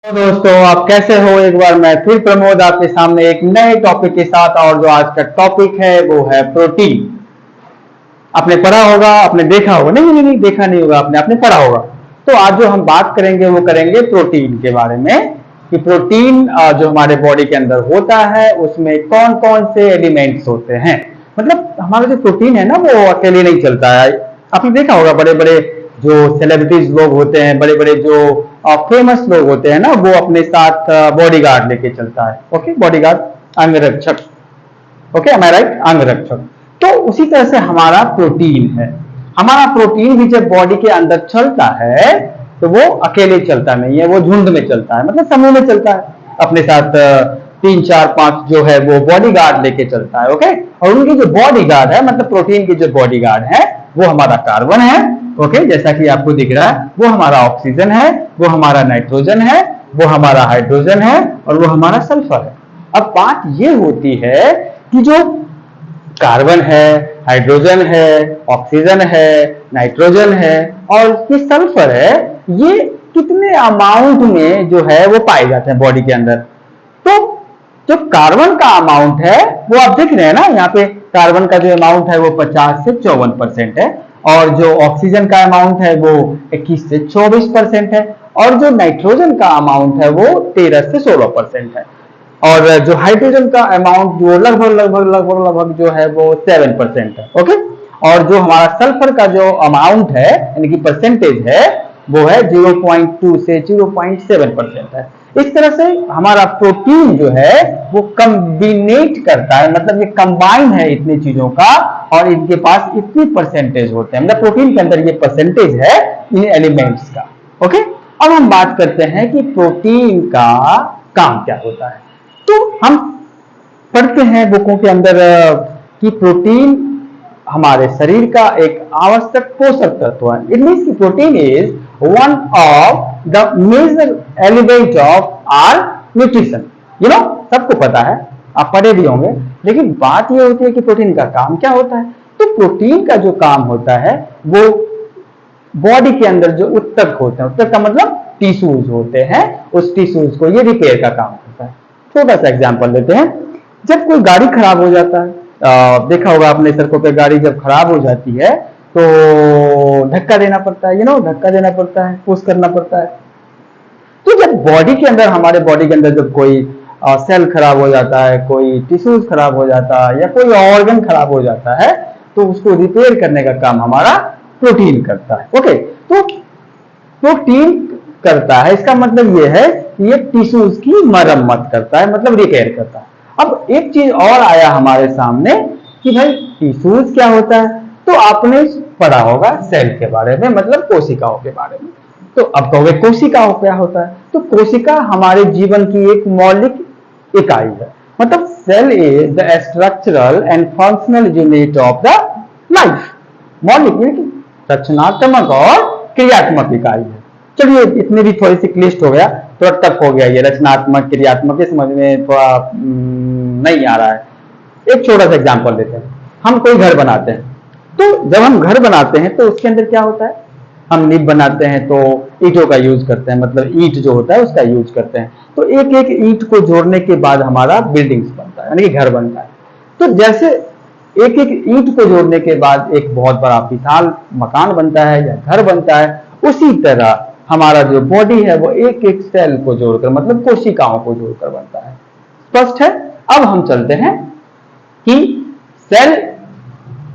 तो दोस्तों, आप कैसे हो? एक बार मैं फिर प्रमोद आपके सामने एक नए टॉपिक के साथ। और जो आज का टॉपिक है वो है प्रोटीन। आपने पढ़ा होगा, आपने देखा होगा, नहीं नहीं नहीं देखा नहीं होगा, आपने आपने पढ़ा होगा। तो आज जो हम बात करेंगे वो करेंगे प्रोटीन के बारे में कि प्रोटीन जो हमारे बॉडी के अंदर होता है उसमें कौन कौन से एलिमेंट्स होते हैं। मतलब हमारा जो प्रोटीन है ना वो अकेले नहीं चलता है। आपने देखा होगा बड़े बड़े जो सेलिब्रिटीज लोग होते हैं, बड़े बड़े जो फेमस लोग होते हैं ना, वो अपने साथ बॉडीगार्ड लेके चलता है। ओके, बॉडीगार्ड, अंगरक्षक। ओके, एम आई राइट? अंगरक्षक। तो उसी तरह से हमारा प्रोटीन है। हमारा प्रोटीन भी जब बॉडी के अंदर चलता है तो वो अकेले चलता नहीं है, वो झुंड में चलता है, मतलब समूह में चलता है। अपने साथ 3 4 5 जो है वो बॉडीगार्ड लेके चलता है। ओके, और उनकी जो बॉडीगार्ड है, मतलब प्रोटीन की जो बॉडीगार्ड है वो हमारा कार्बन है। ओके, जैसा कि आपको दिख रहा है, वो हमारा ऑक्सीजन है, वो हमारा नाइट्रोजन है, वो हमारा हाइड्रोजन है और वो हमारा सल्फर है। अब बात ये होती है कि जो कार्बन है, हाइड्रोजन है, ऑक्सीजन है, नाइट्रोजन है और ये सल्फर है, ये कितने अमाउंट में जो है वो पाए जाते हैं बॉडी के अंदर। तो जो कार्बन का अमाउंट है वो आप देख रहे हैं ना, यहाँ पे कार्बन का जो अमाउंट है वो 50 से 54% है, और जो ऑक्सीजन का अमाउंट है वो 21 से 24% है, और जो नाइट्रोजन का अमाउंट है वो 13 से 16% है, और जो हाइड्रोजन का अमाउंट जो लगभग लगभग लगभग लगभग जो है वो 7% है। ओके, और जो हमारा सल्फर का जो अमाउंट है यानी कि परसेंटेज है वो है 0.2 से 0.7% है। इस तरह से हमारा प्रोटीन जो है वो कम्बिनेट करता है, मतलब ये कंबाइन है इतनी चीजों का, और इनके पास इतनी परसेंटेज होते हैं, मतलब प्रोटीन के अंदर ये परसेंटेज है इन एलिमेंट्स का। ओके, अब हम बात करते हैं कि प्रोटीन का काम क्या होता है। तो हम पढ़ते हैं बुकों के अंदर कि प्रोटीन हमारे शरीर का एक आवश्यक पोषक तत्व है। इट मीन्स कि protein is one of the major element of our nutrition. सबको पता है, आप पढ़े भी होंगे, लेकिन बात यह होती है कि प्रोटीन का काम क्या होता है। तो प्रोटीन का जो काम होता है वो बॉडी के अंदर जो ऊतक होते हैं, ऊतक का मतलब टिश्यूज होते हैं, उस टिश्यूज को ये रिपेयर का काम होता है। छोटा सा एग्जांपल लेते हैं। जब कोई गाड़ी खराब हो जाता है, देखा होगा अपने सड़कों पे, गाड़ी जब खराब हो जाती है तो धक्का देना पड़ता है, धक्का देना पड़ता है, पुश करना पड़ता है। तो जब बॉडी के अंदर, हमारे बॉडी के अंदर जब कोई सेल खराब हो जाता है, कोई टिश्यूज खराब हो जाता है या कोई ऑर्गन खराब हो जाता है, तो उसको रिपेयर करने का काम हमारा प्रोटीन करता है। ओके, तो प्रोटीन करता है, इसका मतलब यह है कि ये टिश्यूज की मरम्मत करता है, मतलब रिपेयर करता है। अब एक चीज और आया हमारे सामने कि भाई टिश्यूज क्या होता है। तो आपने पढ़ा होगा सेल के बारे में, मतलब कोशिकाओं के बारे में। तो अब कहोगे कोशिकाओं क्या होता है। तो कोशिका हमारे जीवन की एक मौलिक इकाई है, मतलब cell is the structural and functional unit of the life. मौलिक रचनात्मक और क्रियात्मक इकाई है। चलिए, इतने भी थोड़ी सी क्लिष्ट हो गया, थोड़ा टफ हो गया ये रचनात्मक क्रियात्मक, समझ में थोड़ा नहीं आ रहा है। एक छोटा सा एग्जांपल देते हैं। हम कोई घर बनाते हैं, तो जब हम घर बनाते हैं तो उसके अंदर क्या होता है, हम नींव बनाते हैं तो ईंटों का यूज करते हैं, मतलब ईंट जो होता है उसका यूज करते हैं। तो एक एक ईंट को जोड़ने के बाद हमारा बिल्डिंग्स बनता है, यानी कि घर बनता है। तो जैसे एक एक ईंट को जोड़ने के बाद एक बहुत बड़ा विशाल मकान बनता है या घर बनता है, उसी तरह हमारा जो बॉडी है वो एक एक सेल को जोड़कर, मतलब कोशिकाओं को जोड़कर बनता है। स्पष्ट है? अब हम चलते हैं कि सेल,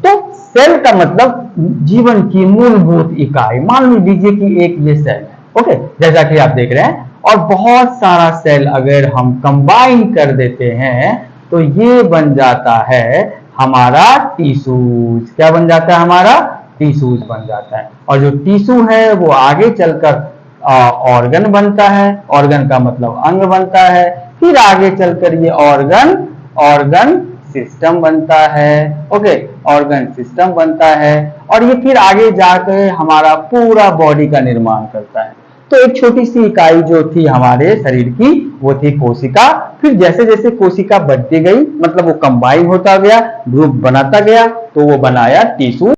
तो सेल का मतलब जीवन की मूलभूत इकाई। मान लीजिए कि एक ये सेल है, ओके, जैसा कि आप देख रहे हैं, और बहुत सारा सेल अगर हम कंबाइन कर देते हैं तो ये बन जाता है हमारा टिश्यूज। क्या बन जाता है? हमारा टिश्यूज बन जाता है। और जो टिश्यू है वो आगे चलकर ऑर्गन बनता है, ऑर्गन का मतलब अंग बनता है, फिर आगे चलकर ये ऑर्गन सिस्टम बनता है। ओके, ऑर्गन सिस्टम बनता है, और ये फिर आगे जाकर हमारा पूरा बॉडी का निर्माण करता है। तो एक छोटी सी इकाई जो थी हमारे शरीर की वो थी कोशिका। फिर जैसे जैसे कोशिका बढ़ती गई, मतलब वो कंबाइन होता गया, ग्रुप बनाता गया, तो वो बनाया टिश्यू।